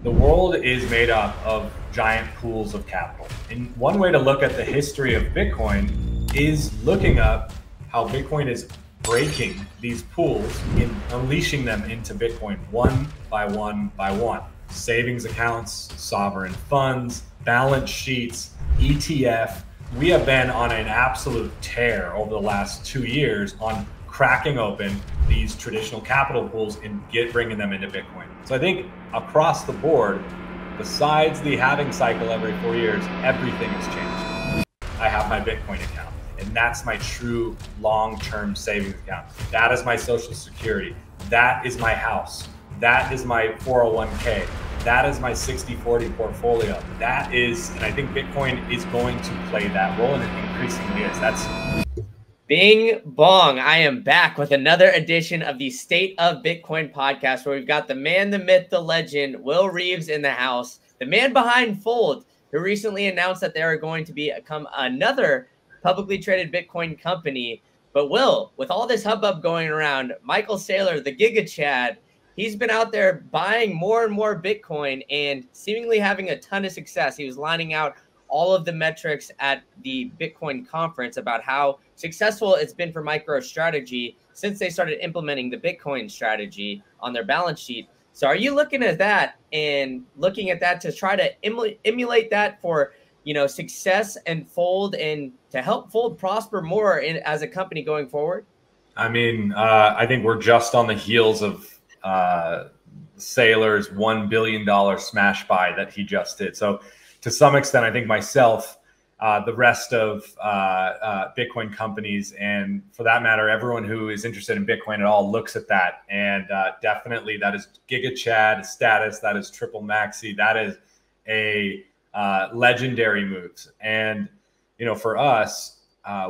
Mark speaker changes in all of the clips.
Speaker 1: The world is made up of giant pools of capital. And one way to look at the history of Bitcoin is looking up how Bitcoin is breaking these pools and unleashing them into Bitcoin one by one by one. Savings accounts, sovereign funds, balance sheets, ETF. We have been on an absolute tear over the last 2 years on cracking open these traditional capital pools and bringing them into Bitcoin. So I think across the board, besides the halving cycle every 4 years, everything has changed. I have my Bitcoin account, and that's my true long-term savings account. That is my social security. That is my house. That is my 401k. That is my 60-40 portfolio. That is, and I think Bitcoin is going to play that role, and it increasingly is. That's
Speaker 2: Bing bong. I am back with another edition of the State of Bitcoin podcast, where we've got the man, the myth, the legend, Will Reeves in the house, the man behind Fold, who recently announced that they are going to become another publicly traded Bitcoin company. But Will, with all this hubbub going around, Michael Saylor, the Giga Chad, he's been out there buying more and more Bitcoin and seemingly having a ton of success. He was lining out all of the metrics at the Bitcoin conference about how successful it's been for MicroStrategy since they started implementing the Bitcoin strategy on their balance sheet. So are you looking at that and looking at that to try to emulate that for, success and Fold, and to help Fold prosper more as a company going forward?
Speaker 1: I mean, I think we're just on the heels of Saylor's $1 billion smash buy that he just did. So to some extent, I think myself, the rest of Bitcoin companies, and for that matter, everyone who is interested in Bitcoin at all looks at that. And definitely that is Giga Chad status. That is triple maxi. That is a legendary move. And, for us,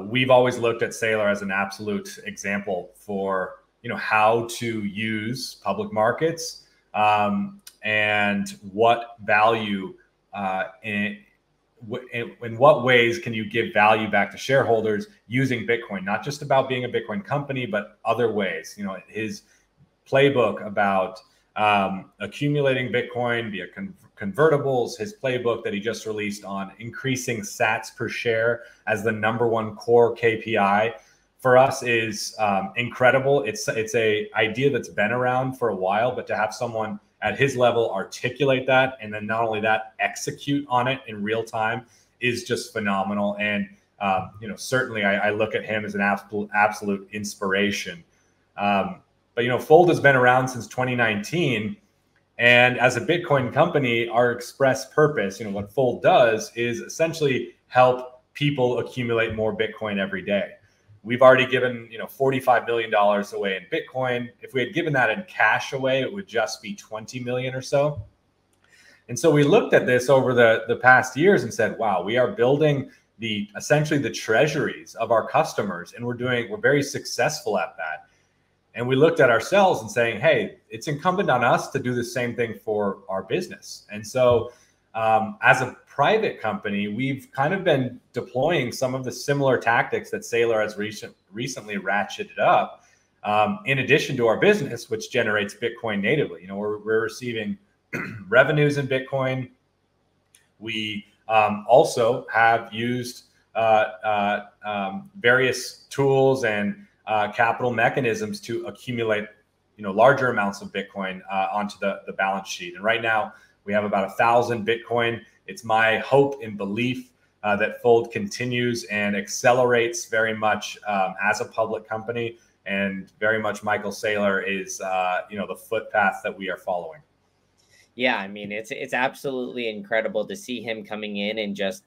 Speaker 1: we've always looked at Saylor as an absolute example for, how to use public markets and what value in what ways can you give value back to shareholders using Bitcoin, not just about being a Bitcoin company, but other ways. His playbook about accumulating Bitcoin via convertibles, his playbook that he just released on increasing sats per share as the #1 core KPI for us is incredible. It's a idea that's been around for a while, but to have someone at his level articulate that, and then not only that, execute on it in real time is just phenomenal. And certainly I look at him as an absolute inspiration. But Fold has been around since 2019, and as a Bitcoin company, our express purpose, what Fold does is essentially help people accumulate more Bitcoin every day. We've already given, $45 million away in Bitcoin. If we had given that in cash away, it would just be 20 million or so. And so we looked at this over the past years and said, wow, we are building essentially the treasuries of our customers, and we're very successful at that. And we looked at ourselves and saying, hey, it's incumbent on us to do the same thing for our business. And so as a private company, we've kind of been deploying some of the similar tactics that Saylor has recently ratcheted up, in addition to our business, which generates Bitcoin natively. We're receiving revenues in Bitcoin. We also have used various tools and capital mechanisms to accumulate, larger amounts of Bitcoin onto the balance sheet. And right now we have about 1,000 Bitcoin. It's my hope and belief that Fold continues and accelerates very much as a public company, and very much Michael Saylor is, the footpath that we are following.
Speaker 2: Yeah, I mean, it's absolutely incredible to see him coming in and just,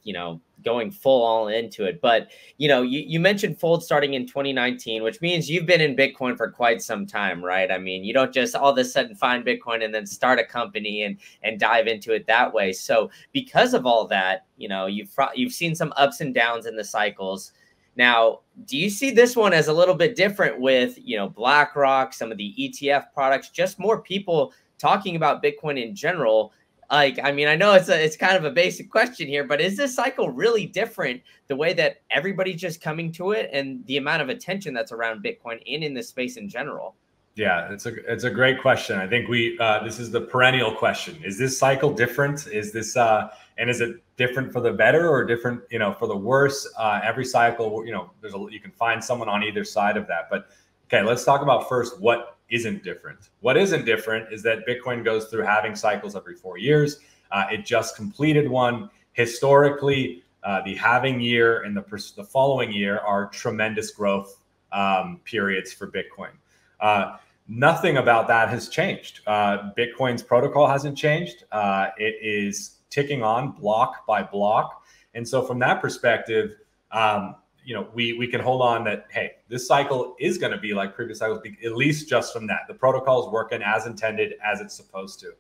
Speaker 2: going full all into it. But, you mentioned Fold starting in 2019, which means you've been in Bitcoin for quite some time, right? I mean, you don't just all of a sudden find Bitcoin and then start a company and dive into it that way. So because of all that, you've seen some ups and downs in the cycles. Now, do you see this one as a little bit different with, BlackRock, some of the ETF products, just more people talking about Bitcoin in general? I know it's kind of a basic question here, but is this cycle really different, the way that everybody's just coming to it and the amount of attention that's around Bitcoin and in this space in general?
Speaker 1: Yeah, it's a great question. I think this is the perennial question. Is this cycle different? Is this and is it different for the better or different, for the worse? Every cycle, you can find someone on either side of that. But okay, let's talk about first what isn't different. What isn't different is that Bitcoin goes through halving cycles every 4 years. It just completed one. Historically, the halving year and the following year are tremendous growth periods for Bitcoin. Nothing about that has changed. Bitcoin's protocol hasn't changed. It is ticking on block by block. And so from that perspective, we can hold on that, hey, this cycle is going to be like previous cycles, at least just from that. The protocol is working as intended, as it's supposed to.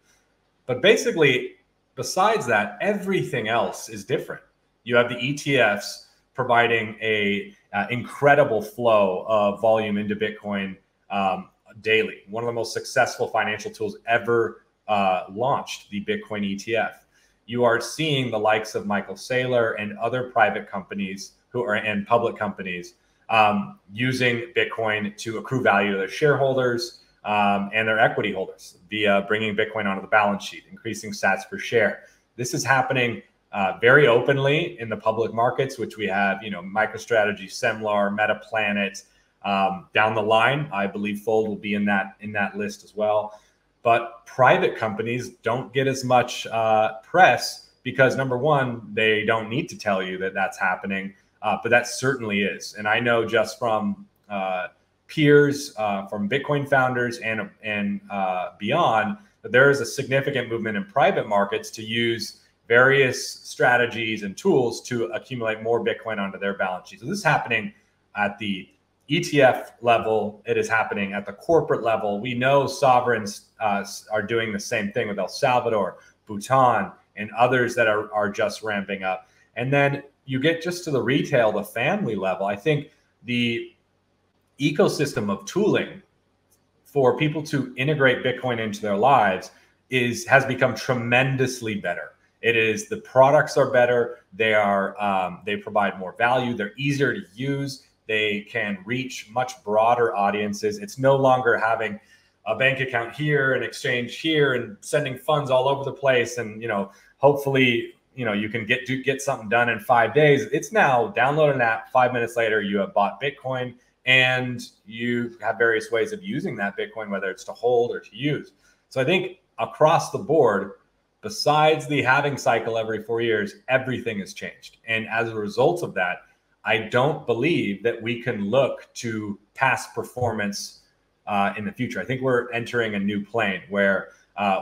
Speaker 1: But basically, besides that, everything else is different. You have the ETFs providing a incredible flow of volume into Bitcoin daily. One of the most successful financial tools ever launched, the Bitcoin ETF. You are seeing the likes of Michael Saylor and other private companies and public companies using Bitcoin to accrue value to their shareholders and their equity holders via bringing Bitcoin onto the balance sheet, increasing sats per share. This is happening very openly in the public markets, which we have, MicroStrategy, Semlar, MetaPlanet. Down the line, I believe Fold will be in that list as well. But private companies don't get as much press because, number one, they don't need to tell you that that's happening, but that certainly is. And I know just from peers, from Bitcoin founders and beyond, that there is a significant movement in private markets to use various strategies and tools to accumulate more Bitcoin onto their balance sheet. So this is happening at the ETF level. It is happening at the corporate level. We know sovereigns are doing the same thing with El Salvador, Bhutan, and others that are just ramping up. And then you get just to the retail, the family level. I think the ecosystem of tooling for people to integrate Bitcoin into their lives has become tremendously better. The products are better. They provide more value. They're easier to use. They can reach much broader audiences. It's no longer having a bank account here, an exchange here, and sending funds all over the place. And hopefully, you can get something done in 5 days. It's now download an app. 5 minutes later, you have bought Bitcoin, and you have various ways of using that Bitcoin, whether it's to hold or to use. So I think across the board, besides the halving cycle every 4 years, everything has changed. And as a result of that, I don't believe that we can look to past performance in the future. I think we're entering a new plane where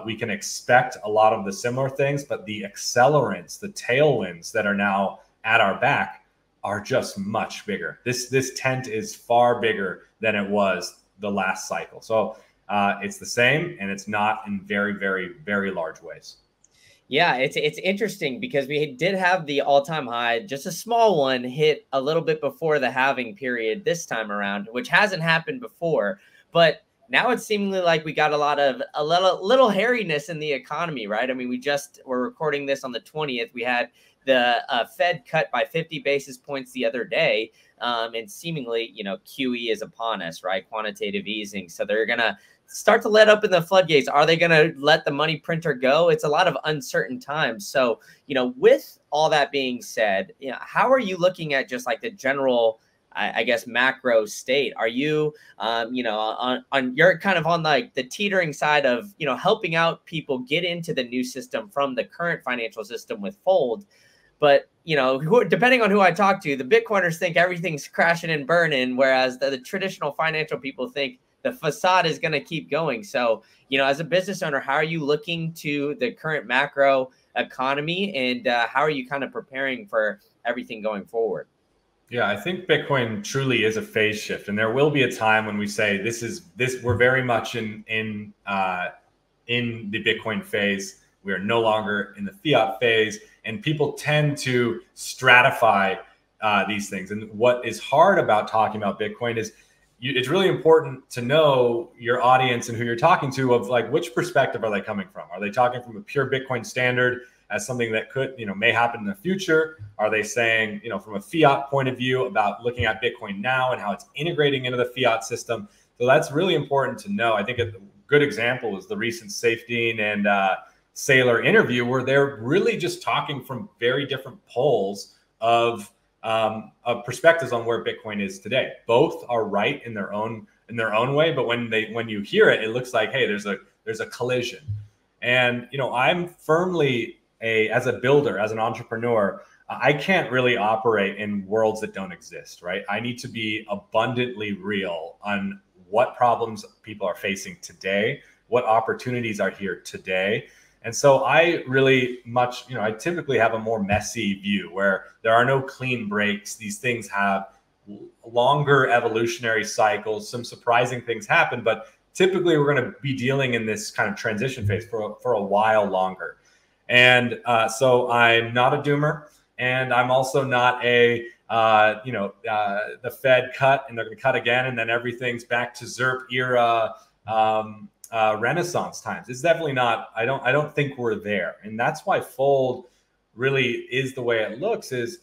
Speaker 1: we can expect a lot of the similar things, but the accelerants, the tailwinds that are now at our back are just much bigger. This tent is far bigger than it was the last cycle. So it's the same, and it's not in very, very, very large ways.
Speaker 2: Yeah, it's interesting because we did have the all-time high, just a small one, hit a little bit before the halving period this time around, which hasn't happened before. But now it's seemingly like we got a little hairiness in the economy, right? I mean, we're recording this on the 20th. We had the Fed cut by 50 basis points the other day, and seemingly, QE is upon us, right? Quantitative easing. So they're gonna start to let open the floodgates. Are they going to let the money printer go? It's a lot of uncertain times. So, with all that being said, how are you looking at just like the general, I guess, macro state? Are you, you're kind of on like the teetering side of, helping out people get into the new system from the current financial system with Fold. But, depending on who I talk to, the Bitcoiners think everything's crashing and burning, whereas the traditional financial people think the facade is going to keep going. So, as a business owner, how are you looking to the current macro economy, and how are you kind of preparing for everything going forward?
Speaker 1: Yeah, I think Bitcoin truly is a phase shift, and there will be a time when we say we're very much in the Bitcoin phase. We are no longer in the fiat phase, and people tend to stratify these things. And what is hard about talking about Bitcoin is it's really important to know your audience and who you're talking to, of like, which perspective are they coming from? Are they talking from a pure Bitcoin standard as something that could, may happen in the future? Are they saying, from a fiat point of view about looking at Bitcoin now and how it's integrating into the fiat system? So that's really important to know. I think a good example is the recent Safedine and Saylor interview, where they're really just talking from very different poles of perspectives on where Bitcoin is today. Both are right in their own way, but when you hear it, it looks like, hey, there's a collision. And I'm firmly as a builder, as an entrepreneur, I can't really operate in worlds that don't exist, right? I need to be abundantly real on what problems people are facing today, what opportunities are here today. And so I really much, I typically have a more messy view where there are no clean breaks. These things have longer evolutionary cycles. Some surprising things happen, but typically we're going to be dealing in this kind of transition phase for a while longer. And so I'm not a doomer, and I'm also not the Fed cut and they're going to cut again, and then everything's back to ZERP era Renaissance times. It's definitely not. I don't think we're there, and that's why Fold really is the way it looks. Is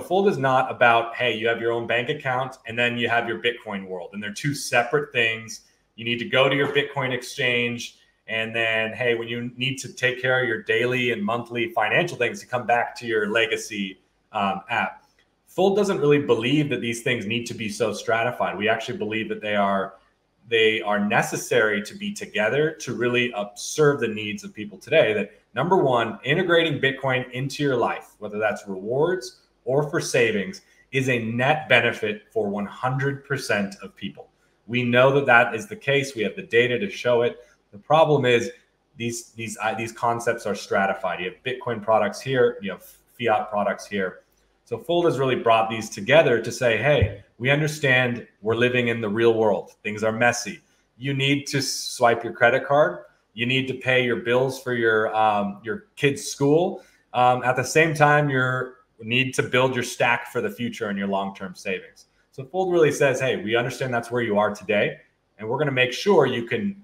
Speaker 1: Fold is not about, hey, you have your own bank account and then you have your Bitcoin world, and they're two separate things. You need to go to your Bitcoin exchange, and then, hey, when you need to take care of your daily and monthly financial things, you come back to your legacy app. Fold doesn't really believe that these things need to be so stratified. We actually believe that they are necessary to be together to really serve the needs of people today. That number one, integrating Bitcoin into your life, whether that's rewards or for savings, is a net benefit for 100% of people. We know that is the case. We have the data to show it. The problem is these concepts are stratified. You have Bitcoin products here, you have fiat products here. So Fold has really brought these together to say, hey, we understand we're living in the real world. Things are messy. You need to swipe your credit card. You need to pay your bills for your kids' school. At the same time, you need to build your stack for the future and your long-term savings. So Fold really says, hey, we understand that's where you are today, and we're going to make sure you can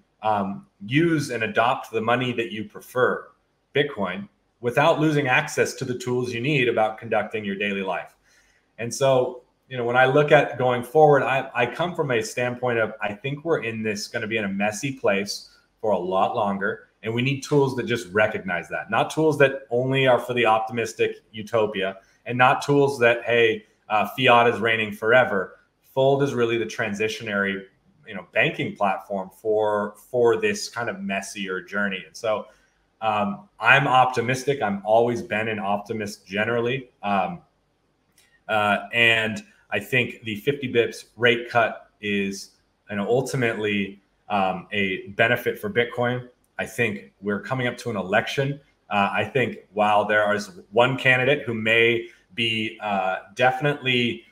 Speaker 1: use and adopt the money that you prefer, Bitcoin, without losing access to the tools you need about conducting your daily life. And so, when I look at going forward, I come from a standpoint of, I think we're going to be in a messy place for a lot longer. And we need tools that just recognize that, not tools that only are for the optimistic utopia, and not tools that, hey, fiat is reigning forever. Fold is really the transitionary, banking platform for this kind of messier journey. And so I'm optimistic. I'm always been an optimist generally. And I think the 50 bips rate cut is ultimately a benefit for Bitcoin. I think we're coming up to an election. I think while there is one candidate who may be definitely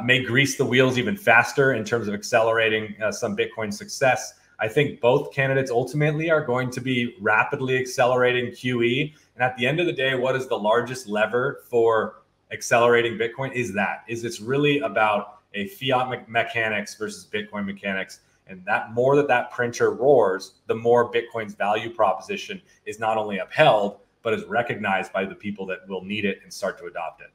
Speaker 1: may grease the wheels even faster in terms of accelerating some Bitcoin success, I think both candidates ultimately are going to be rapidly accelerating QE. And at the end of the day, what is the largest lever for accelerating Bitcoin? It's really about a fiat mechanics versus Bitcoin mechanics. And that printer roars, the more Bitcoin's value proposition is not only upheld, but is recognized by the people that will need it and start to adopt it.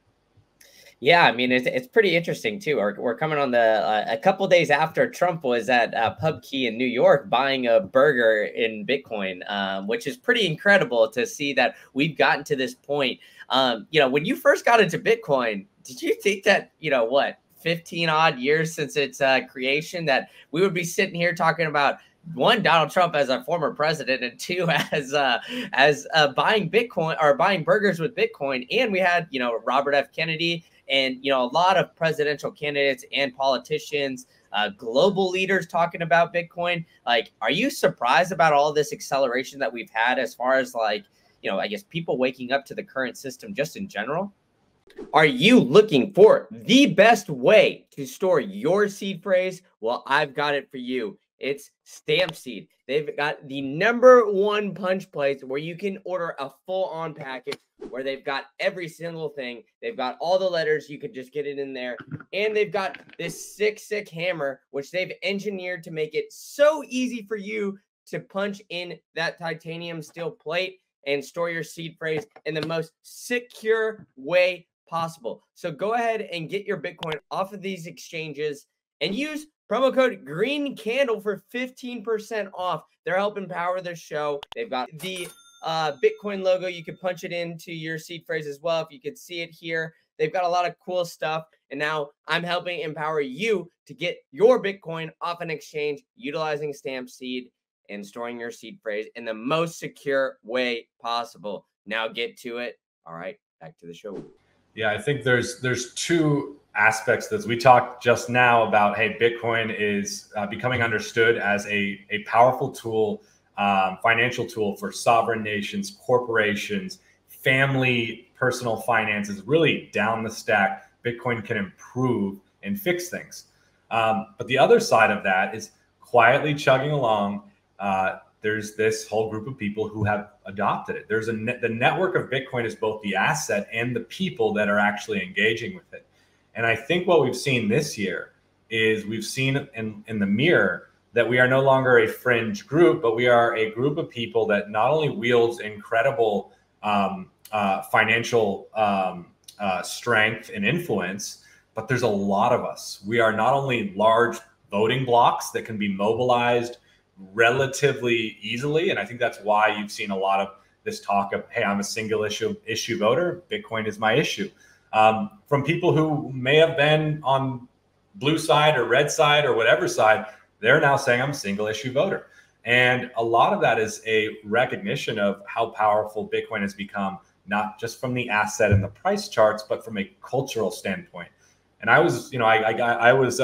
Speaker 2: Yeah, I mean, it's pretty interesting too. We're coming on a couple days after Trump was at PubKey in New York buying a burger in Bitcoin, which is pretty incredible to see that we've gotten to this point. When you first got into Bitcoin, did you think that 15 odd years since its creation that we would be sitting here talking about, one, Donald Trump as a former president, and two, as buying Bitcoin or buying burgers with Bitcoin? And we had Robert F. Kennedy and a lot of presidential candidates and politicians, global leaders talking about Bitcoin. Like, are you surprised about all this acceleration that we've had as far as I guess people waking up to the current system just in general? Are you looking for the best way to store your seed phrase? Well, I've got it for you. It's Stampseed. They've got the #1 punch place where you can order a full-on package where they've got every single thing. They've got all the letters. You could just get it in there. And they've got this sick hammer, which they've engineered to make it so easy for you to punch in that titanium steel plate and store your seed phrase in the most secure way possible. So go ahead and get your Bitcoin off of these exchanges and use Promo code Green Candle for 15% off. They're helping power the show. They've got the Bitcoin logo. You can punch it into your seed phrase as well. If you could see it here, they've got a lot of cool stuff. And now I'm helping empower you to get your Bitcoin off an exchange utilizing Stamp Seed and storing your seed phrase in the most secure way possible. Now get to it. All right, back to the show.
Speaker 1: Yeah, I think there's two aspects that we talked just now about. Hey, Bitcoin is becoming understood as a powerful tool, financial tool for sovereign nations, corporations, family, personal finances, really down the stack. Bitcoin can improve and fix things. But the other side of that is quietly chugging along. There's this whole group of people who have adopted it. There's the network of Bitcoin is both the asset and the people that are actually engaging with it. And I think what we've seen this year is we've seen in the mirror that we are no longer a fringe group, but we are a group of people that not only wields incredible financial strength and influence, but there's a lot of us. We are not only large voting blocks that can be mobilized relatively easily. And I think that's why you've seen a lot of this talk of, hey, I'm a single issue voter. Bitcoin is my issue. From people who may have been on blue side or red side or whatever side, they're now saying I'm a single issue voter. And a lot of that is a recognition of how powerful Bitcoin has become, not just from the asset and the price charts, but from a cultural standpoint. And I was, I was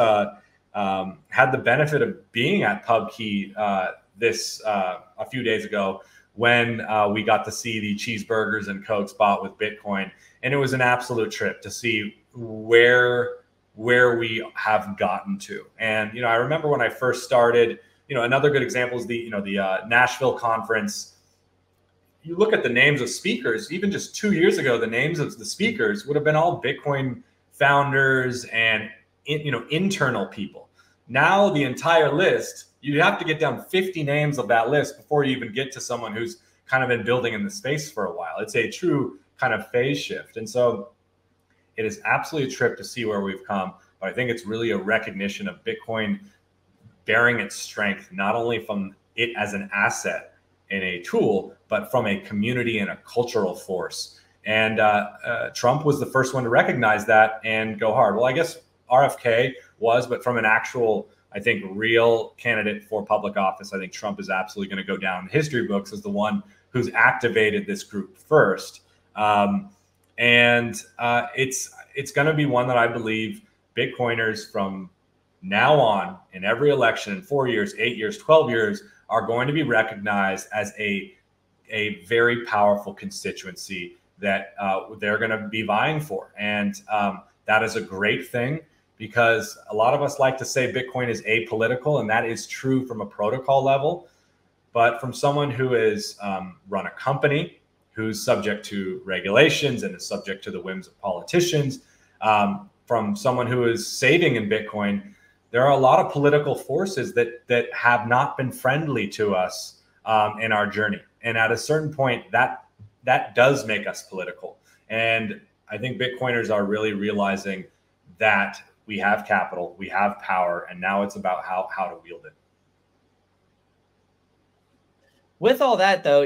Speaker 1: had the benefit of being at PubKey a few days ago when we got to see the cheeseburgers and Cokes bought with Bitcoin. And it was an absolute trip to see where we have gotten to. And, I remember when I first started, another good example is the Nashville conference. You look at the names of speakers, even just 2 years ago, the names of the speakers would have been all Bitcoin founders and, internal people. Now the entire list, you have to get down 50 names of that list before you even get to someone who's kind of been building in the space for a while. It's a true kind of phase shift. And so it is absolutely a trip to see where we've come. But I think it's really a recognition of Bitcoin bearing its strength, not only from it as an asset and a tool, but from a community and a cultural force. And Trump was the first one to recognize that and go hard. Well, I guess RFK was, but from an actual, I think, real candidate for public office, I think Trump is absolutely going to go down in history books as the one who's activated this group first. It's going to be one that I believe Bitcoiners from now on in every election in 4 years, 8 years, 12 years are going to be recognized as a very powerful constituency that they're going to be vying for. And that is a great thing, because a lot of us like to say Bitcoin is apolitical, and that is true from a protocol level. But from someone who has run a company, who's subject to regulations and is subject to the whims of politicians, from someone who is saving in Bitcoin, there are a lot of political forces that have not been friendly to us in our journey. And at a certain point, that does make us political. And I think Bitcoiners are really realizing that we have capital, we have power, and now it's about how to wield it.
Speaker 2: With all that, though,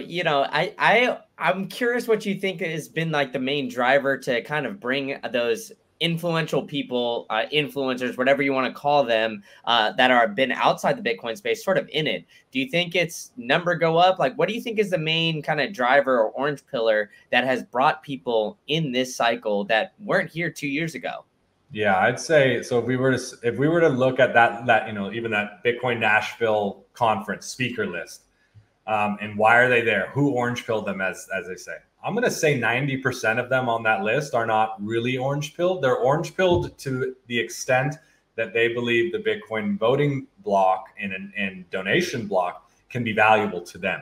Speaker 2: I'm curious what you think has been like the main driver to kind of bring those influential people, influencers, whatever you want to call them, that are been outside the Bitcoin space, sort of in it. Do you think it's number go up? Like, what do you think is the main kind of driver or orange pillar that has brought people in this cycle that weren't here 2 years ago?
Speaker 1: Yeah, I'd say so. If we were to look at that even that Bitcoin Nashville conference speaker list, and why are they there? Who orange pilled them, as they say? I'm going to say 90% of them on that list are not really orange pilled. They're orange pilled to the extent that they believe the Bitcoin voting block and donation block can be valuable to them.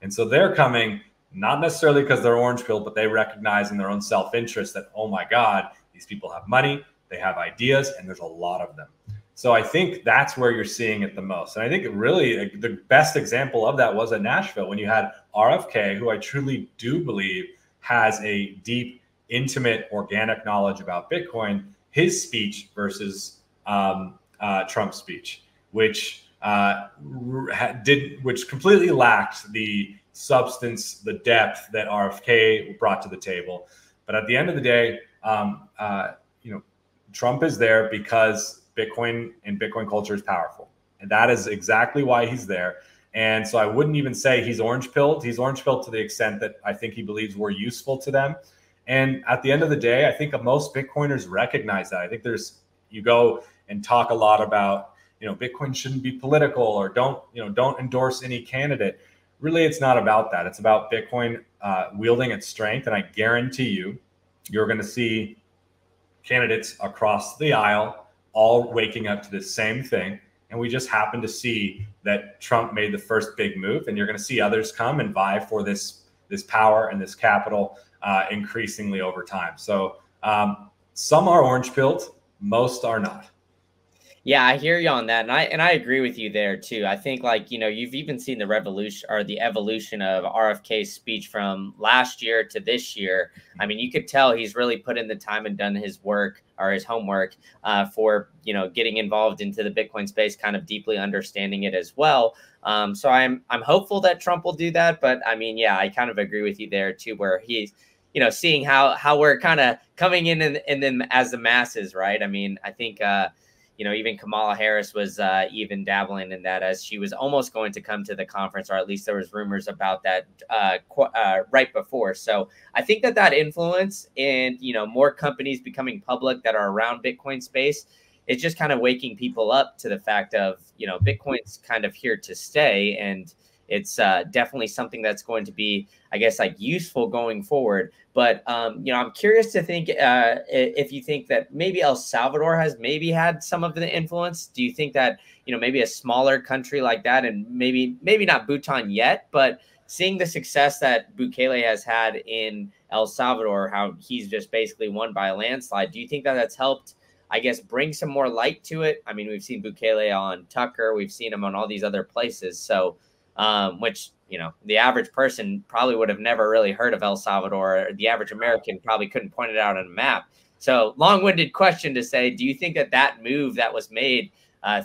Speaker 1: And so they're coming not necessarily because they're orange pilled, but they recognize in their own self-interest that, oh my God, these people have money, they have ideas, and there's a lot of them. So I think that's where you're seeing it the most. And I think really the best example of that was at Nashville when you had RFK, who I truly do believe has a deep, intimate, organic knowledge about Bitcoin, his speech versus Trump's speech. which which completely lacked the substance, the depth that RFK brought to the table. But at the end of the day, Trump is there because Bitcoin and Bitcoin culture is powerful. And that is exactly why he's there. And so I wouldn't even say he's orange pilled. He's orange pilled to the extent that I think he believes we're useful to them. And at the end of the day, I think most Bitcoiners recognize that. I think you go and talk a lot about, Bitcoin shouldn't be political, or don't endorse any candidate. Really, it's not about that. It's about Bitcoin wielding its strength. And I guarantee you're going to see candidates across the aisle all waking up to the same thing. And we just happen to see that Trump made the first big move, and you're going to see others come and vie for this power and this capital increasingly over time. So some are orange pilled, most are not.
Speaker 2: Yeah, I hear you on that. And I agree with you there too. I think, like, you've even seen the revolution or the evolution of RFK's speech from last year to this year. I mean, you could tell he's really put in the time and done his work, or his homework, for, getting involved into the Bitcoin space, kind of deeply understanding it as well. So I'm hopeful that Trump will do that. But I mean, yeah, I kind of agree with you there too, where he's, seeing how we're kind of coming in and then as the masses, right? I mean, I think, even Kamala Harris was even dabbling in that, as she was almost going to come to the conference, or at least there was rumors about that right before. So I think that influence and, more companies becoming public that are around Bitcoin space is just kind of waking people up to the fact of, Bitcoin's kind of here to stay. And it's definitely something that's going to be, I guess, like, useful going forward. But, I'm curious to think if you think that maybe El Salvador has maybe had some of the influence. Do you think that, maybe a smaller country like that, and maybe not Bhutan yet, but seeing the success that Bukele has had in El Salvador, how he's just basically won by a landslide, do you think that that's helped, I guess, bring some more light to it? I mean, we've seen Bukele on Tucker. We've seen him on all these other places. So, which, the average person probably would have never really heard of El Salvador. The average American probably couldn't point it out on a map. So long-winded question to say, do you think that move that was made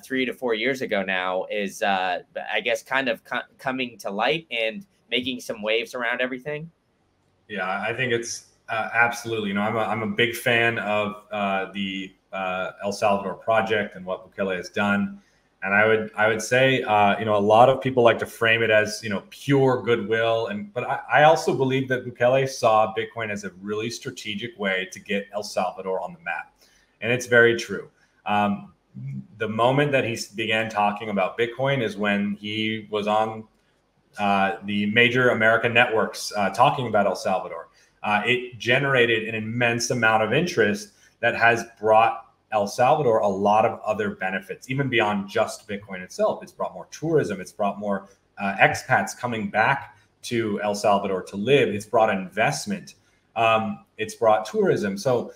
Speaker 2: 3 to 4 years ago now is, I guess, kind of coming to light and making some waves around everything?
Speaker 1: Yeah, I think it's absolutely. I'm a big fan of the El Salvador project and what Bukele has done. And I would say, a lot of people like to frame it as, pure goodwill. But I also believe that Bukele saw Bitcoin as a really strategic way to get El Salvador on the map. And it's very true. The moment that he began talking about Bitcoin is when he was on the major American networks talking about El Salvador. It generated an immense amount of interest that has brought El Salvador a lot of other benefits, even beyond just Bitcoin itself. It's brought more tourism. It's brought more expats coming back to El Salvador to live. It's brought investment. It's brought tourism. So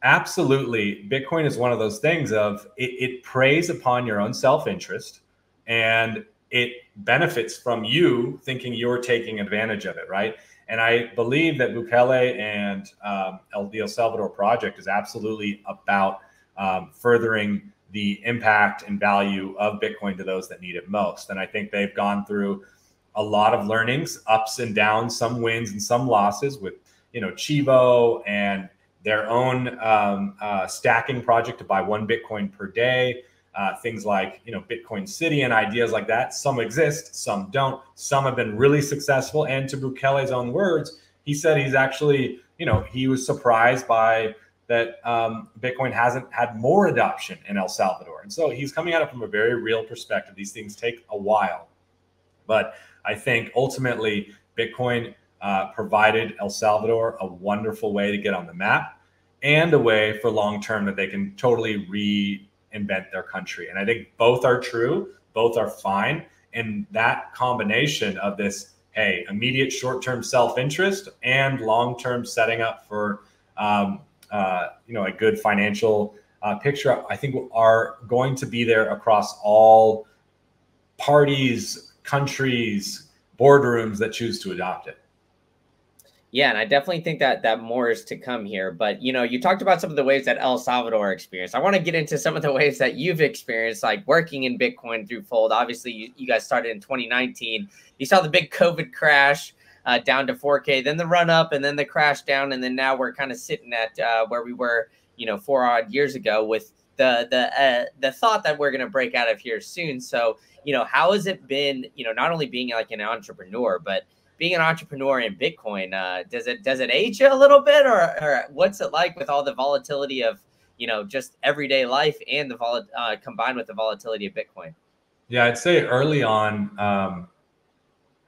Speaker 1: absolutely, Bitcoin is one of those things of it preys upon your own self-interest, and it benefits from you thinking you're taking advantage of it, right? And I believe that Bukele and the El Salvador project is absolutely about furthering the impact and value of Bitcoin to those that need it most. And I think they've gone through a lot of learnings, ups and downs, some wins and some losses with, Chivo and their own stacking project to buy 1 Bitcoin per day. Things like, Bitcoin City and ideas like that. Some exist, some don't. Some have been really successful. And to Bukele's own words, he said he's actually, he was surprised by that Bitcoin hasn't had more adoption in El Salvador. And so he's coming at it from a very real perspective. These things take a while. But I think ultimately Bitcoin provided El Salvador a wonderful way to get on the map, and a way for long-term that they can totally reinvent their country. And I think both are true, both are fine. And that combination of this, hey, immediate short-term self-interest and long-term setting up for, a good financial picture, I think are going to be there across all parties, countries, boardrooms that choose to adopt it.
Speaker 2: Yeah, and I definitely think that more is to come here. But you talked about some of the ways that El Salvador experienced. I want to get into some of the ways that you've experienced, like working in Bitcoin through Fold. Obviously, you guys started in 2019. You saw the big COVID crash down to 4K, then the run up, and then the crash down, and then now we're kind of sitting at where we were, 4 odd years ago, with the thought that we're going to break out of here soon. So, how has it been? Not only being like an entrepreneur, but being an entrepreneur in Bitcoin, does it age you a little bit, or what's it like with all the volatility of just everyday life and the combined with the volatility of Bitcoin?
Speaker 1: Yeah, I'd say early on,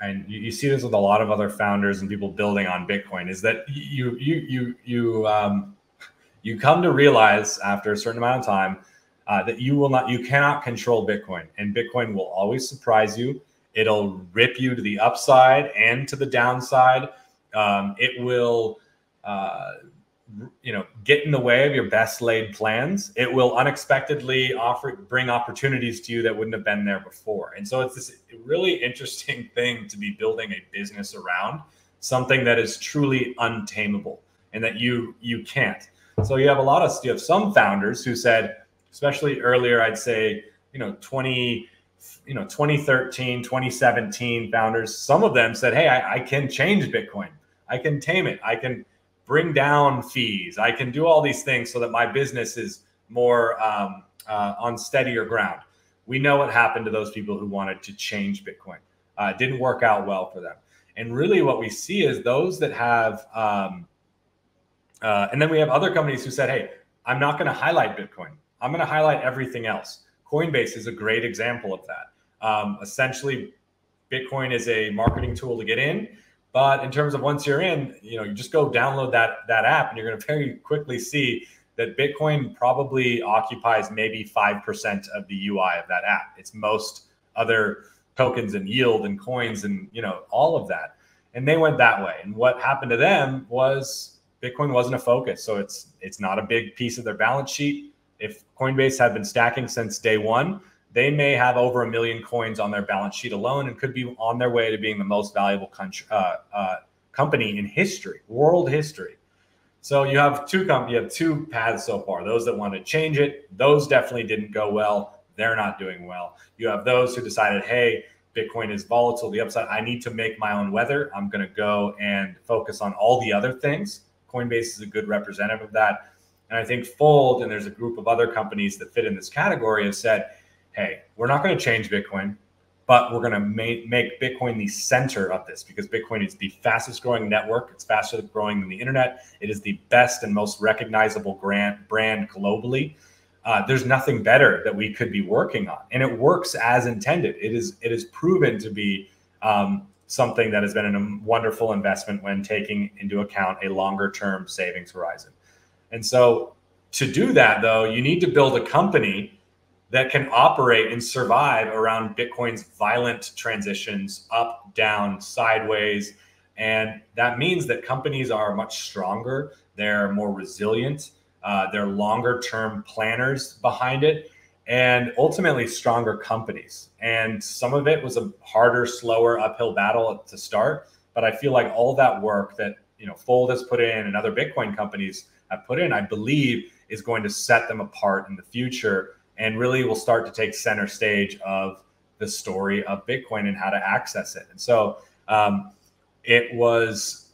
Speaker 1: and you see this with a lot of other founders and people building on Bitcoin, is that you come to realize after a certain amount of time that you cannot control Bitcoin, and Bitcoin will always surprise you. It'll rip you to the upside and to the downside. It will, get in the way of your best laid plans. It will unexpectedly bring opportunities to you that wouldn't have been there before. And so it's this really interesting thing to be building a business around, something that is truly untamable and that you can't. So you have some founders who said, especially earlier, I'd say, 2013, 2017 founders, some of them said, hey, I can change Bitcoin. I can tame it. I can bring down fees. I can do all these things so that my business is more on steadier ground. We know what happened to those people who wanted to change Bitcoin. It didn't work out well for them. And really what we see is those that have, and then we have other companies who said, hey, I'm not going to highlight Bitcoin. I'm going to highlight everything else. Coinbase is a great example of that. Essentially, Bitcoin is a marketing tool to get in. But in terms of once you're in, you just go download that app, and you're going to very quickly see that Bitcoin probably occupies maybe 5% of the UI of that app. It's most other tokens and yield and coins and all of that. And they went that way. And what happened to them was Bitcoin wasn't a focus. So it's not a big piece of their balance sheet. If Coinbase had been stacking since day one, they may have over 1 million coins on their balance sheet alone and could be on their way to being the most valuable company in history, world history. So you have two paths so far. Those that want to change it, those definitely didn't go well. They're not doing well. You have those who decided, hey, Bitcoin is volatile, the upside. I need to make my own weather. I'm going to go and focus on all the other things. Coinbase is a good representative of that. And I think Fold, and there's a group of other companies that fit in this category, have said, hey, we're not going to change Bitcoin, but we're going to make Bitcoin the center of this, because Bitcoin is the fastest growing network. It's faster growing than the internet. It is the best and most recognizable brand globally. There's nothing better that we could be working on, and it works as intended. It is proven to be something that has been a wonderful investment when taking into account a longer term savings horizon. And so to do that, though, you need to build a company that can operate and survive around Bitcoin's violent transitions up, down, sideways. And that means that companies are much stronger. They're more resilient. They're longer term planners behind it, and ultimately stronger companies. And some of it was a harder, slower uphill battle to start. But I feel like all that work that Fold has put in and other Bitcoin companies have put in, I believe, is going to set them apart in the future, and really will start to take center stage of the story of Bitcoin and how to access it. And so it was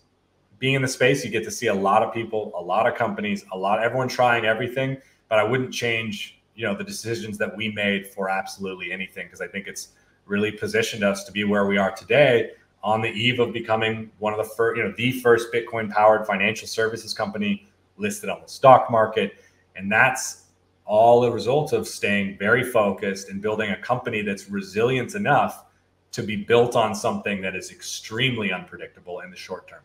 Speaker 1: being in the space, you get to see a lot of people, a lot of companies, everyone trying everything, but I wouldn't change, the decisions that we made for absolutely anything, because I think it's really positioned us to be where we are today on the eve of becoming one of the first, the first Bitcoin powered financial services company listed on the stock market. And that's all the result of staying very focused and building a company that's resilient enough to be built on something that is extremely unpredictable in the short term.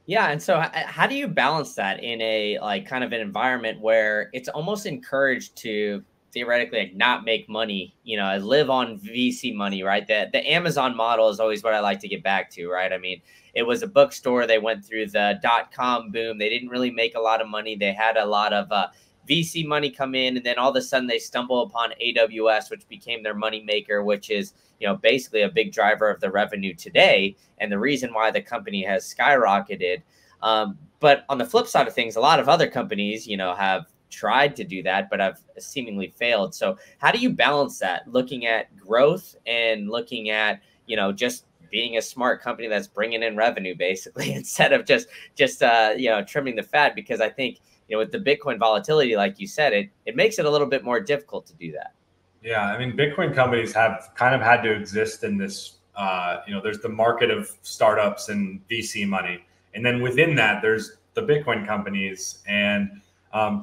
Speaker 2: Yeah, and so how do you balance that in a kind of an environment where it's almost encouraged to theoretically not make money, live on VC money, right? The Amazon model is always what I like to get back to, right? I mean, it was a bookstore. They went through the .com boom. They didn't really make a lot of money. They had a lot of VC money come in, and then all of a sudden they stumble upon AWS, which became their money maker, which is, basically a big driver of the revenue today, and the reason why the company has skyrocketed. But on the flip side of things, a lot of other companies, have tried to do that, but have seemingly failed. So how do you balance that, looking at growth and looking at, just being a smart company that's bringing in revenue, basically, instead of just trimming the fat? Because I think, with the Bitcoin volatility, like you said, it makes it a little bit more difficult to do that.
Speaker 1: Yeah, I mean, Bitcoin companies have kind of had to exist in this, there's the market of startups and VC money. And then within that, there's the Bitcoin companies. And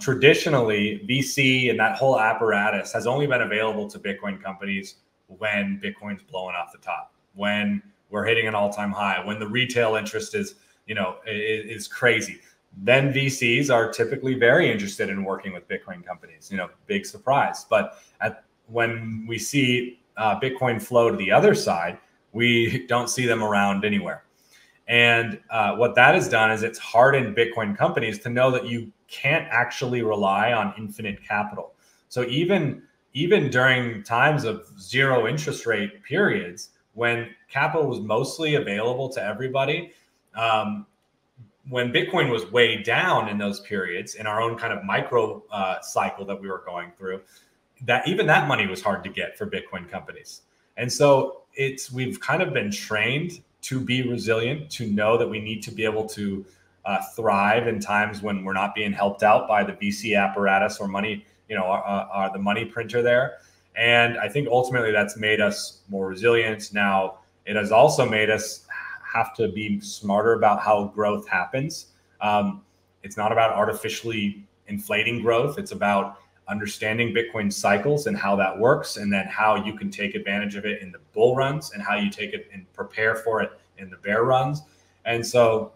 Speaker 1: traditionally, VC and that whole apparatus has only been available to Bitcoin companies when Bitcoin's blowing off the top, when we're hitting an all-time high, when the retail interest is, is crazy. Then VCs are typically very interested in working with Bitcoin companies, big surprise. But when we see Bitcoin flow to the other side, we don't see them around anywhere. And what that has done is it's hardened Bitcoin companies to know that you can't actually rely on infinite capital. So even during times of zero interest rate periods, when capital was mostly available to everybody, when Bitcoin was way down in those periods, in our own kind of micro cycle that we were going through, that even that money was hard to get for Bitcoin companies. And so we've kind of been trained to be resilient, to know that we need to be able to thrive in times when we're not being helped out by the VC apparatus or money, the money printer there. And I think ultimately that's made us more resilient. Now, it has also made us have to be smarter about how growth happens. It's not about artificially inflating growth. It's about understanding Bitcoin cycles and how that works, and then how you can take advantage of it in the bull runs and how you take it and prepare for it in the bear runs. And so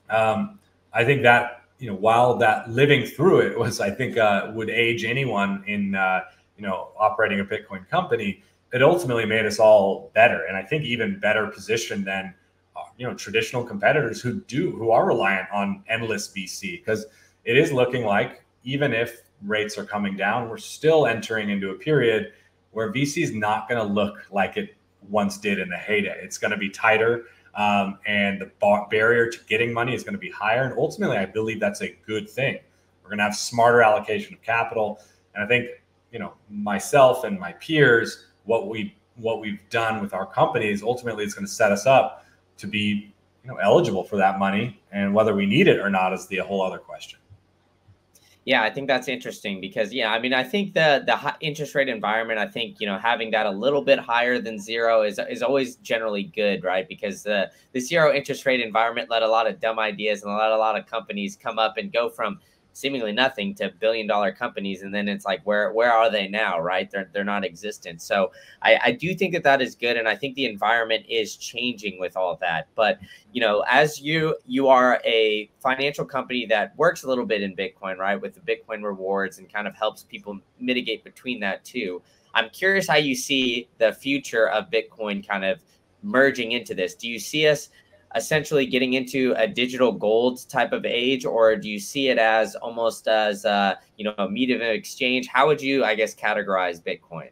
Speaker 1: I think that, while that living through it was, I think, would age anyone in, operating a Bitcoin company, it ultimately made us all better. And I think even better positioned than, traditional competitors who are reliant on endless VC, because it is looking like, even if rates are coming down, we're still entering into a period where VC is not going to look like it once did in the heyday. It's going to be tighter, and the barrier to getting money is going to be higher. And ultimately, I believe that's a good thing. We're going to have smarter allocation of capital. And I think, myself and my peers, what we've done with our companies, ultimately it's going to set us up to be, eligible for that money. And whether we need it or not is the whole other question.
Speaker 2: Yeah, I think that's interesting because, I think the high interest rate environment, I think, having that a little bit higher than zero is always generally good, right? Because the zero interest rate environment let a lot of dumb ideas and let a lot of companies come up and go from seemingly nothing to billion-dollar companies. And then it's like, where are they now, right? They're not existent. So I do think that is good. And I think the environment is changing with all that. But, as you are a financial company that works a little bit in Bitcoin, right, with the Bitcoin rewards and kind of helps people mitigate between that too, I'm curious how you see the future of Bitcoin kind of merging into this. Do you see us essentially getting into a digital gold type of age, or do you see it as almost as a medium of exchange? How would you, I guess, categorize Bitcoin?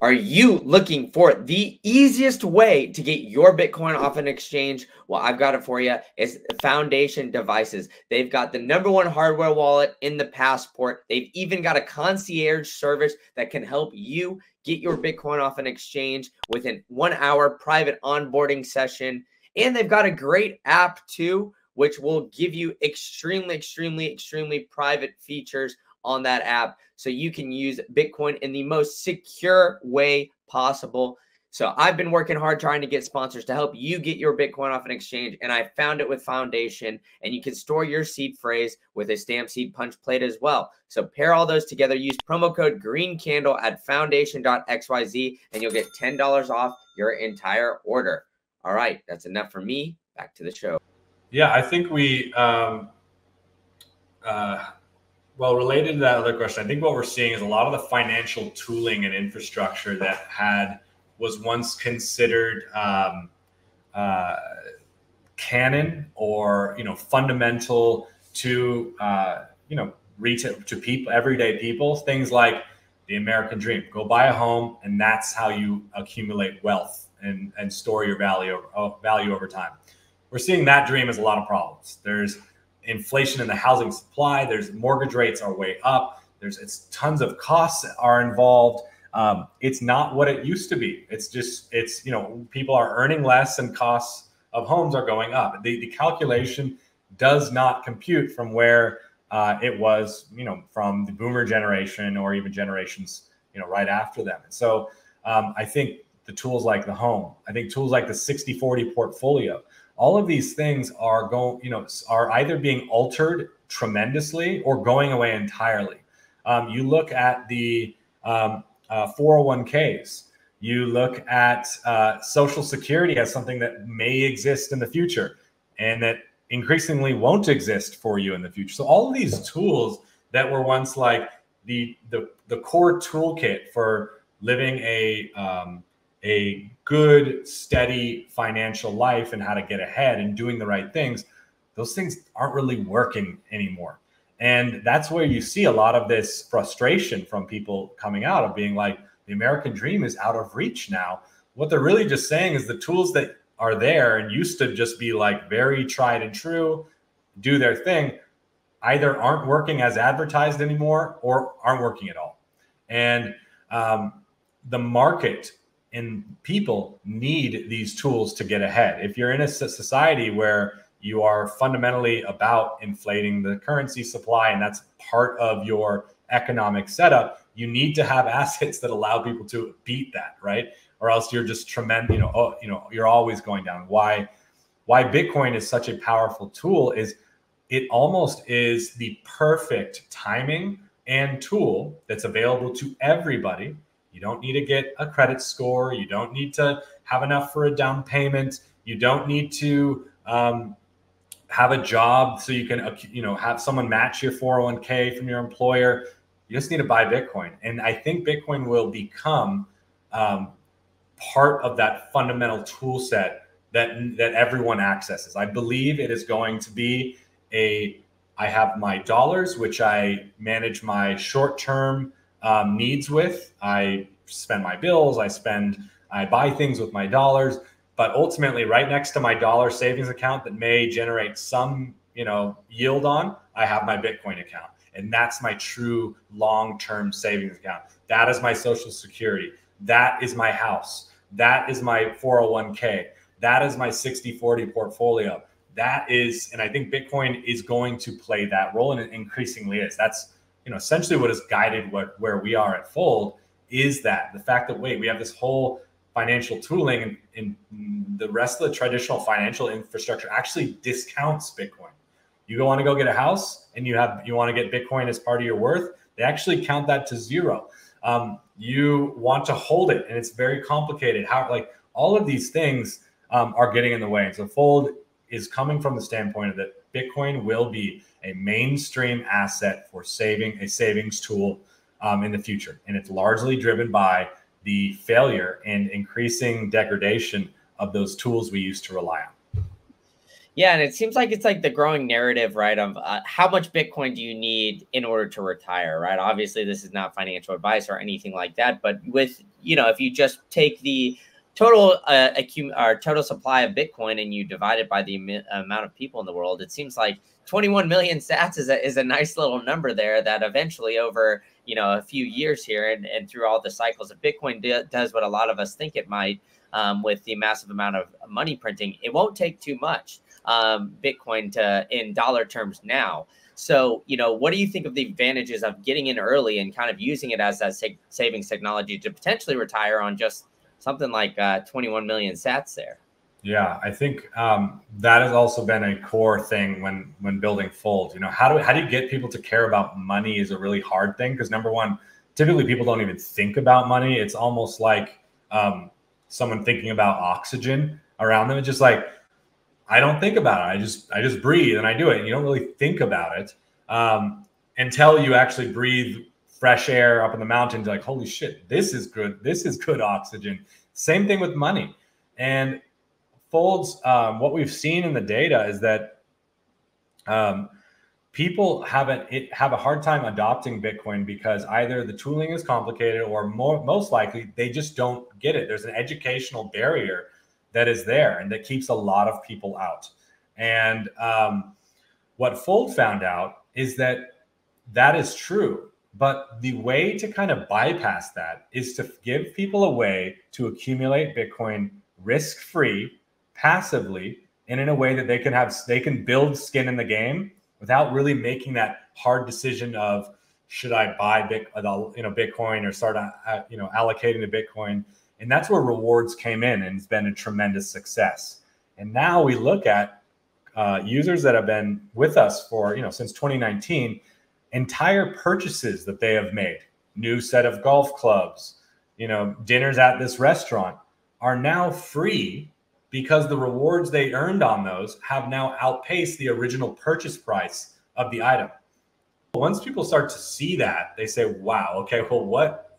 Speaker 2: Are you looking for the easiest way to get your Bitcoin off an exchange? Well, I've got it for you. It's Foundation Devices. They've got the #1 hardware wallet in the passport. They've even got a concierge service that can help you get your Bitcoin off an exchange within 1 hour private onboarding session. And they've got a great app too, which will give you extremely, extremely, extremely private features on that app, so you can use Bitcoin in the most secure way possible. So I've been working hard trying to get sponsors to help you get your Bitcoin off an exchange, and I found it with Foundation. And you can store your seed phrase with a stamp seed punch plate as well. So pair all those together. Use promo code GreenCandle at foundation.xyz, and you'll get $10 off your entire order. All right, that's enough for me. Back to the show.
Speaker 1: Yeah, I think well, related to that other question, I think what we're seeing is a lot of the financial tooling and infrastructure that was once considered canon or fundamental to retail to people, everyday people, things like the American dream. Go buy a home, and that's how you accumulate wealth and store your value over time. We're seeing that dream has a lot of problems. There's inflation in the housing supply. There's mortgage rates are way up. It's tons of costs are involved. It's not what it used to be. It's people are earning less and costs of homes are going up. The calculation does not compute from where it was, from the boomer generation or even generations, right after them. And so I think the tools like the home, I think tools like the 60-40 portfolio, all of these things are are either being altered tremendously or going away entirely. You look at the 401ks, you look at Social Security as something that may exist in the future and that increasingly won't exist for you in the future. So all of these tools that were once like the core toolkit for living a good, steady financial life and how to get ahead and doing the right things, those things aren't really working anymore. And that's where you see a lot of this frustration from people coming out of being like, the American dream is out of reach now. What they're really just saying is the tools that are there and used to just be like very tried and true, do their thing, either aren't working as advertised anymore or aren't working at all. And the market and people need these tools to get ahead. If you're in a society where you are fundamentally about inflating the currency supply, and that's part of your economic setup, you need to have assets that allow people to beat that, right? Or else you're just tremendous, you're always going down. Why Bitcoin is such a powerful tool is it almost is the perfect timing and tool that's available to everybody. You don't need to get a credit score. You don't need to have enough for a down payment. You don't need to have a job so you can, have someone match your 401k from your employer. You just need to buy Bitcoin. And I think Bitcoin will become part of that fundamental tool set that everyone accesses. I believe it is going to be I have my dollars, which I manage my short-term needs with. I spend my bills, I buy things with my dollars, but ultimately right next to my dollar savings account that may generate some, yield on, I have my Bitcoin account. And that's my true long-term savings account. That is my Social Security. That is my house. That is my 401k. That is my 60-40 portfolio. That is, and I think Bitcoin is going to play that role, and it increasingly is. That's, essentially what has guided where we are at Fold is that the fact that, we have this whole financial tooling and the rest of the traditional financial infrastructure actually discounts Bitcoin. You want to go get a house and you want to get Bitcoin as part of your worth, they actually count that to zero. You want to hold it and it's very complicated. All of these things are getting in the way. And so Fold is coming from the standpoint that Bitcoin will be a mainstream asset for a savings tool in the future. And it's largely driven by the failure and increasing degradation of those tools we used to rely on.
Speaker 2: Yeah, and it seems like it's like the growing narrative, right, of how much Bitcoin do you need in order to retire, right? Obviously, this is not financial advice or anything like that, but with, if you just take the total total supply of Bitcoin and you divide it by the amount of people in the world, it seems like 21 million sats is a nice little number there that eventually over, a few years here and through all the cycles of Bitcoin does what a lot of us think it might with the massive amount of money printing. It won't take too much Bitcoin in dollar terms now. So, what do you think of the advantages of getting in early and kind of using it as that savings technology to potentially retire on just something like 21 million sats there?
Speaker 1: Yeah, I think that has also been a core thing when building Fold. How do you get people to care about money is a really hard thing, because number one, typically people don't even think about money. It's almost like someone thinking about oxygen around them. It's just like, I don't think about it. I just breathe and I do it. And you don't really think about it until you actually breathe fresh air up in the mountains. Like, holy shit, this is good. This is good oxygen. Same thing with money. And Fold's, what we've seen in the data is that people have a hard time adopting Bitcoin because either the tooling is complicated or most likely they just don't get it. There's an educational barrier that is there and that keeps a lot of people out. And what Fold found out is that that is true. But the way to kind of bypass that is to give people a way to accumulate Bitcoin risk-free, passively, and in a way that they can build skin in the game without really making that hard decision of should I buy Bitcoin or start allocating to Bitcoin. And that's where rewards came in, and it's been a tremendous success. And now we look at users that have been with us for since 2019. Entire purchases that they have made, new set of golf clubs, dinners at this restaurant, are now free because the rewards they earned on those have now outpaced the original purchase price of the item. Once people start to see that, they say, wow, okay, well, what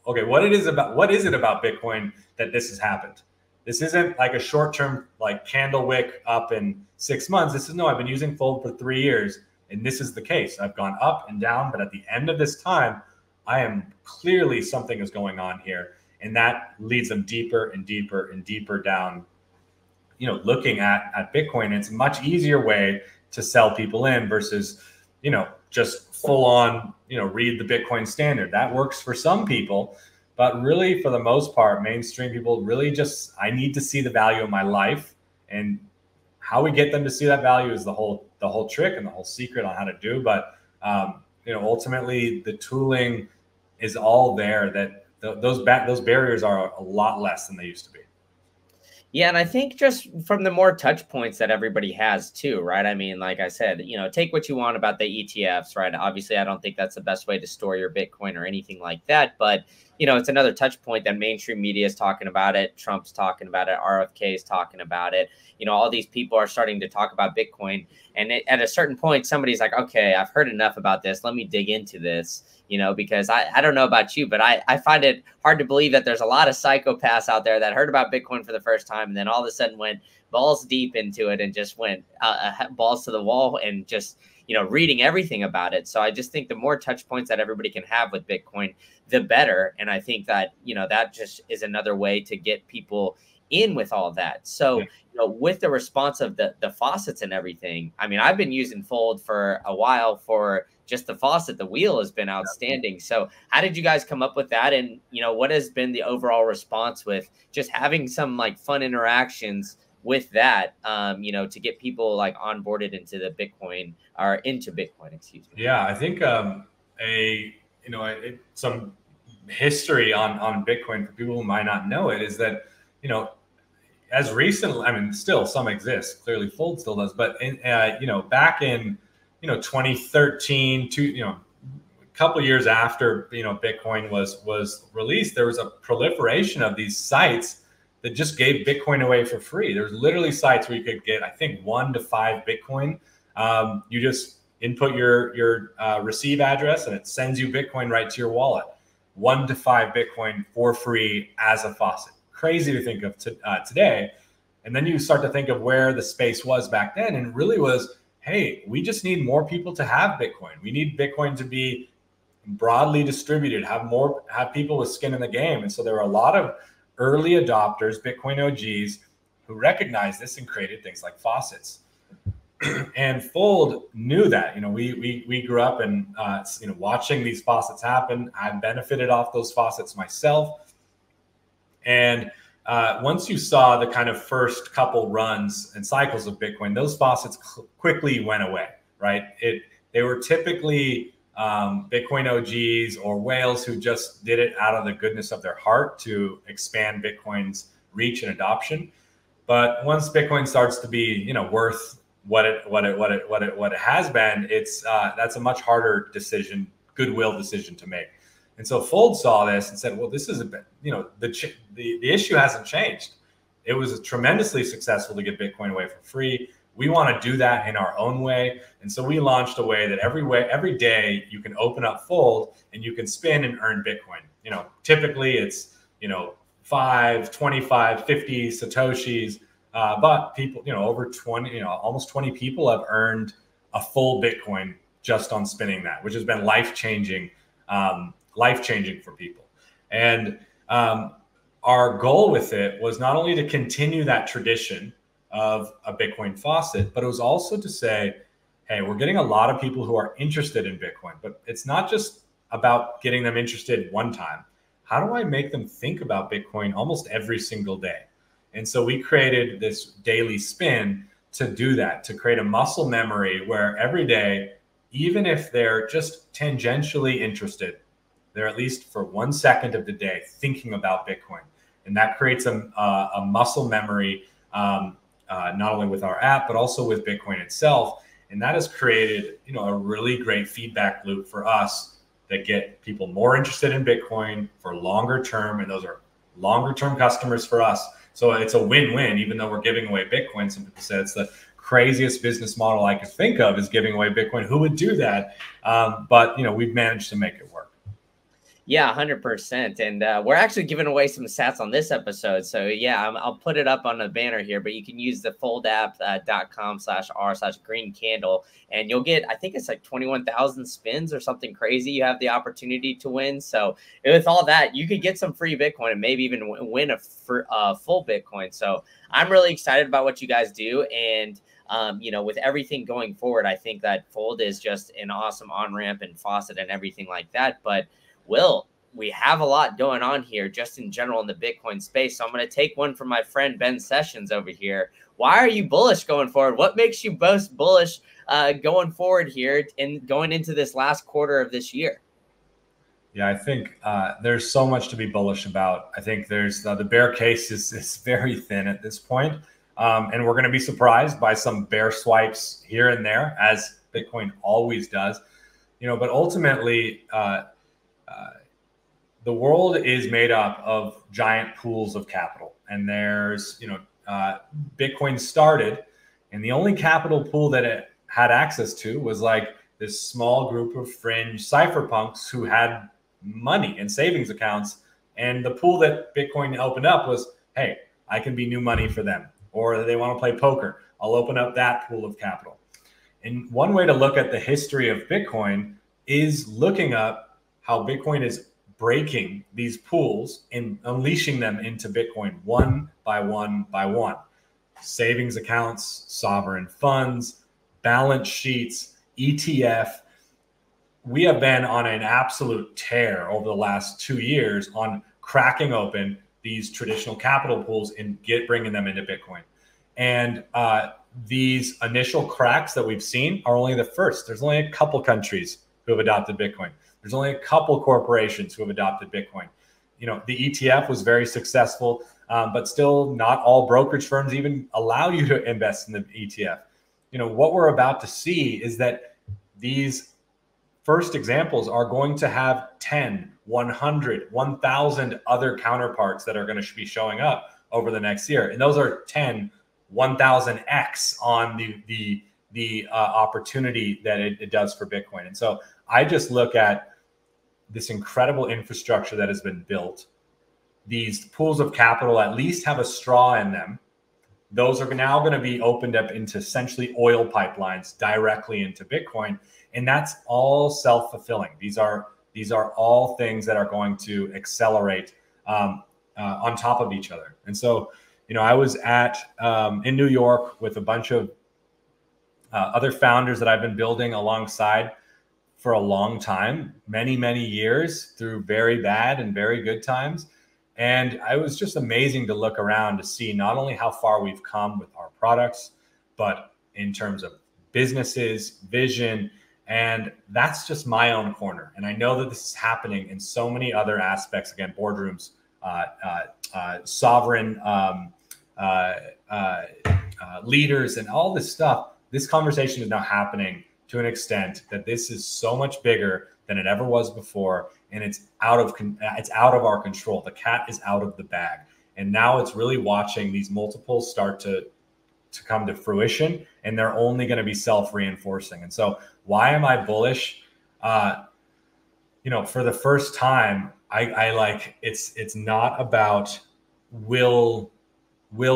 Speaker 1: is it about Bitcoin that this has happened? This isn't like a short-term like candle wick up in 6 months. I've been using Fold for 3 years. And this is the case. I've gone up and down, but at the end of this time, I am clearly something is going on here. And that leads them deeper and deeper and deeper down, looking at Bitcoin. It's a much easier way to sell people in versus, just full on, read the Bitcoin standard. That works for some people, but really for the most part, mainstream people really just, I need to see the value of my life, and how we get them to see that value is the whole trick and the whole secret on how to do. But ultimately, the tooling is all there. That those barriers are a lot less than they used to be.
Speaker 2: Yeah, and I think just from the more touch points that everybody has too, right? I mean, like I said, take what you want about the ETFs, right? Obviously, I don't think that's the best way to store your Bitcoin or anything like that, but it's another touch point that mainstream media is talking about it. Trump's talking about it. RFK is talking about it. All these people are starting to talk about Bitcoin. And at a certain point, somebody's like, okay, I've heard enough about this. Let me dig into this, because I don't know about you, but I find it hard to believe that there's a lot of psychopaths out there that heard about Bitcoin for the first time and then all of a sudden went balls deep into it and just went balls to the wall and just, reading everything about it. So I just think the more touch points that everybody can have with Bitcoin, the better. And I think that, that just is another way to get people in with all of that. So, with the response of the faucets and everything, I mean, I've been using Fold for a while for just the faucet. The wheel has been outstanding. So how did you guys come up with that? And, what has been the overall response with just having some like fun interactions with that, to get people like onboarded into the Bitcoin or into Bitcoin, excuse me.
Speaker 1: Yeah, I think some history on Bitcoin for people who might not know it is that, as recently, I mean, still some exist. Clearly, Fold still does, but back in 2013 to a couple of years after Bitcoin was released, there was a proliferation of these sites that just gave Bitcoin away for free. There's literally sites where you could get, I think, 1 to 5 Bitcoin. You just input your receive address and it sends you Bitcoin right to your wallet. 1 to 5 Bitcoin for free as a faucet. Crazy to think of today. And then you start to think of where the space was back then, and it really was, hey, we just need more people to have Bitcoin. We need Bitcoin to be broadly distributed, have people with skin in the game. And so there were a lot of early adopters, Bitcoin OGs, who recognized this and created things like faucets. And Fold knew that. We grew up and watching these faucets happen. I've benefited off those faucets myself. And once you saw the kind of first couple runs and cycles of Bitcoin, those faucets quickly went away, right? They were typically Bitcoin OGs or whales who just did it out of the goodness of their heart to expand Bitcoin's reach and adoption. But once Bitcoin starts to be, worth what it has been, that's a much harder decision, goodwill decision to make. And so Fold saw this and said, well, this is the issue hasn't changed. It was tremendously successful to get Bitcoin away for free. We want to do that in our own way. And so we launched a way that every day you can open up Fold and you can spin and earn Bitcoin. Typically it's, 5, 25, 50 Satoshis. But people, over 20, almost 20 people have earned a full Bitcoin just on spinning that, which has been life-changing for people. And our goal with it was not only to continue that tradition of a Bitcoin faucet, but it was also to say, hey, we're getting a lot of people who are interested in Bitcoin, but it's not just about getting them interested one time. How do I make them think about Bitcoin almost every single day? And so we created this daily spin to do that, to create a muscle memory where every day, even if they're just tangentially interested, they're at least for 1 second of the day thinking about Bitcoin. And that creates a muscle memory, not only with our app, but also with Bitcoin itself. And that has created, a really great feedback loop for us that get people more interested in Bitcoin for longer term. And those are longer term customers for us. So it's a win-win, even though we're giving away Bitcoin. Some people say it's the craziest business model I could think of is giving away Bitcoin. Who would do that? But we've managed to make it work.
Speaker 2: Yeah, 100%. And we're actually giving away some sats on this episode. So yeah, I'll put it up on the banner here, but you can use the foldapp.com/r/green candle and you'll get, I think it's like 21,000 spins or something crazy. You have the opportunity to win. So with all that, you could get some free Bitcoin and maybe even win a full Bitcoin. So I'm really excited about what you guys do. And with everything going forward, I think that Fold is just an awesome on-ramp and faucet and everything like that. But Will, we have a lot going on here just in general in the Bitcoin space. So I'm going to take one from my friend Ben Sessions over here. Why are you bullish going forward? What makes you most bullish going forward here and going into this last quarter of this year?
Speaker 1: Yeah, I think there's so much to be bullish about. I think there's the bear case is very thin at this point. And we're going to be surprised by some bear swipes here and there, as Bitcoin always does. But ultimately, the world is made up of giant pools of capital. And there's, Bitcoin started, and the only capital pool that it had access to was like this small group of fringe cypherpunks who had money and savings accounts. And the pool that Bitcoin opened up was, hey, I can be new money for them. Or they want to play poker, I'll open up that pool of capital. And one way to look at the history of Bitcoin is looking up how Bitcoin is breaking these pools and unleashing them into Bitcoin one by one by one. Savings accounts, sovereign funds, balance sheets, ETF. We have been on an absolute tear over the last 2 years on cracking open these traditional capital pools and bringing them into Bitcoin. And these initial cracks that we've seen are only the first. There's only a couple countries who have adopted Bitcoin. There's only a couple corporations who have adopted Bitcoin. The ETF was very successful, but still not all brokerage firms even allow you to invest in the ETF. What we're about to see is that these first examples are going to have 10, 100, 1,000 other counterparts that are going to be showing up over the next year. And those are 10, 1,000x on the opportunity that it does for Bitcoin. And so I just look at this incredible infrastructure that has been built. These pools of capital at least have a straw in them. Those are now going to be opened up into essentially oil pipelines directly into Bitcoin. And that's all self-fulfilling. These are all things that are going to accelerate on top of each other. And so, I was in New York with a bunch of other founders that I've been building alongside for a long time, many, many years, through very bad and very good times. And it was just amazing to look around to see not only how far we've come with our products, but in terms of businesses, vision. And that's just my own corner. And I know that this is happening in so many other aspects, again, boardrooms, sovereign leaders, and all this stuff. This conversation is now happening to an extent that this is so much bigger than it ever was before, and it's out of our control. The cat is out of the bag, and now it's really watching these multiples start to come to fruition, and they're only going to be self-reinforcing. And so, why am I bullish? For the first time, I like it's not about will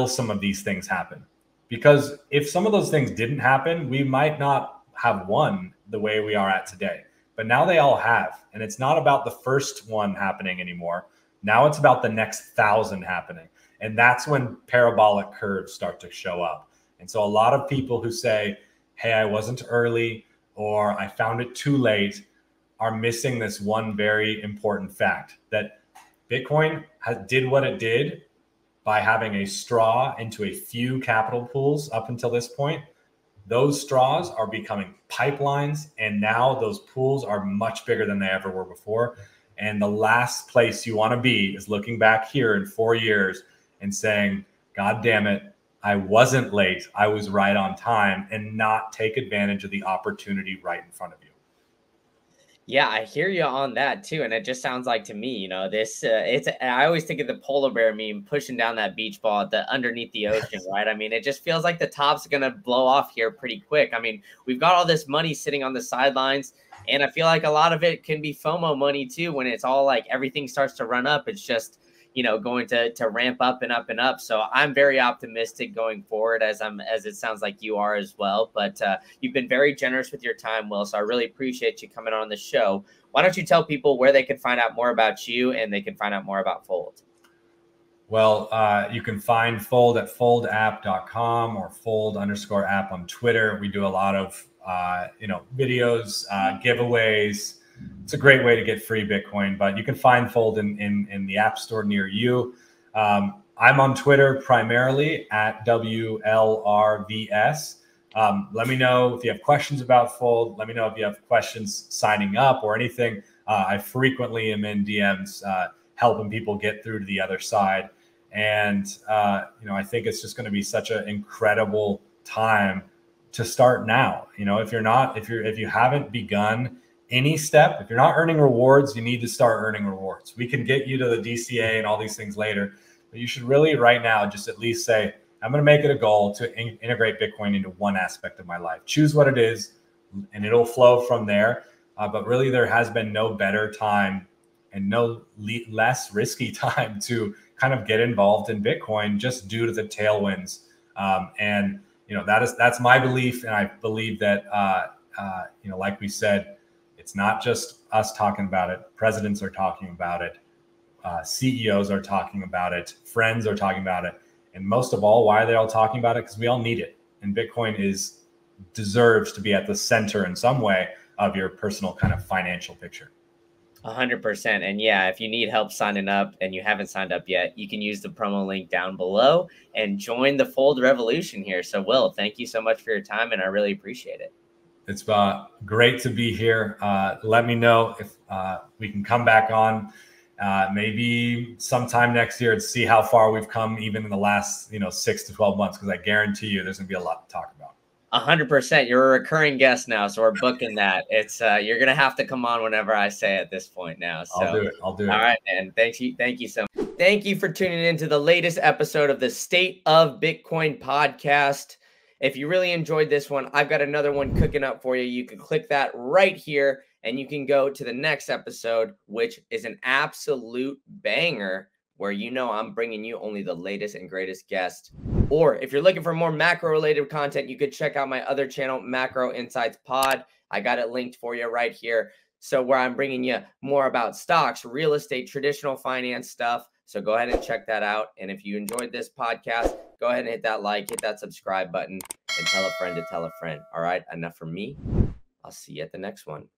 Speaker 1: some of these things happen, because if some of those things didn't happen, we might not have won the way we are at today. But now they all have. And it's not about the first one happening anymore. Now it's about the next 1,000 happening. And that's when parabolic curves start to show up. And so a lot of people who say, hey, I wasn't early or I found it too late are missing this one very important fact that Bitcoin did what it did by having a straw into a few capital pools up until this point. Those straws are becoming pipelines, and now those pools are much bigger than they ever were before. And the last place you want to be is looking back here in 4 years and saying, God damn it, I wasn't late. I was right on time, and not take advantage of the opportunity right in front of you.
Speaker 2: Yeah, I hear you on that too. And it just sounds like to me, this I always think of the polar bear meme pushing down that beach ball at underneath the ocean, right? I mean, it just feels like the top's going to blow off here pretty quick. I mean, we've got all this money sitting on the sidelines, and I feel like a lot of it can be FOMO money too. When it's all like everything starts to run up, it's just, going to ramp up and up and up. So I'm very optimistic going forward, as it sounds like you are as well. But you've been very generous with your time, Will. So I really appreciate you coming on the show. Why don't you tell people where they can find out more about you and they can find out more about Fold?
Speaker 1: Well, you can find Fold at foldapp.com or fold_app on Twitter. We do a lot of, videos, giveaways. It's a great way to get free Bitcoin, but you can find Fold in the App Store near you. I'm on Twitter primarily at WLRVS. Let me know if you have questions about Fold. Let me know if you have questions signing up or anything. I frequently am in DMs helping people get through to the other side. And, I think it's just going to be such an incredible time to start now. If you haven't begun any step, if you're not earning rewards, you need to start earning rewards. We can get you to the DCA and all these things later, but you should really right now just at least say, I'm going to make it a goal to integrate Bitcoin into one aspect of my life. Choose what it is, and it'll flow from there. But really, there has been no better time and no less risky time to kind of get involved in Bitcoin just due to the tailwinds. That's my belief, and I believe that like we said, it's not just us talking about it. Presidents are talking about it. CEOs are talking about it. Friends are talking about it. And most of all, why are they all talking about it? Because we all need it. And Bitcoin deserves to be at the center in some way of your personal kind of financial picture.
Speaker 2: 100%. And yeah, if you need help signing up and you haven't signed up yet, you can use the promo link down below and join the Fold revolution here. So Will, thank you so much for your time, and I really appreciate it.
Speaker 1: It's great to be here. Let me know if we can come back on maybe sometime next year and see how far we've come even in the last 6 to 12 months, because I guarantee you there's gonna be a lot to talk about.
Speaker 2: 100%. You're a recurring guest now, so we're booking that. It's you're gonna have to come on whenever I say at this point now. So
Speaker 1: I'll do it.
Speaker 2: All right, man. Thank you so much. Thank you for tuning in to the latest episode of the State of Bitcoin podcast. If you really enjoyed this one, I've got another one cooking up for you. You can click that right here, and you can go to the next episode, which is an absolute banger, where I'm bringing you only the latest and greatest guests. Or if you're looking for more macro-related content, you could check out my other channel, Macro Insights Pod. I got it linked for you right here. So where I'm bringing you more about stocks, real estate, traditional finance stuff. So go ahead and check that out. And if you enjoyed this podcast, go ahead and hit that like, hit that subscribe button, and tell a friend to tell a friend. All right, enough from me. I'll see you at the next one.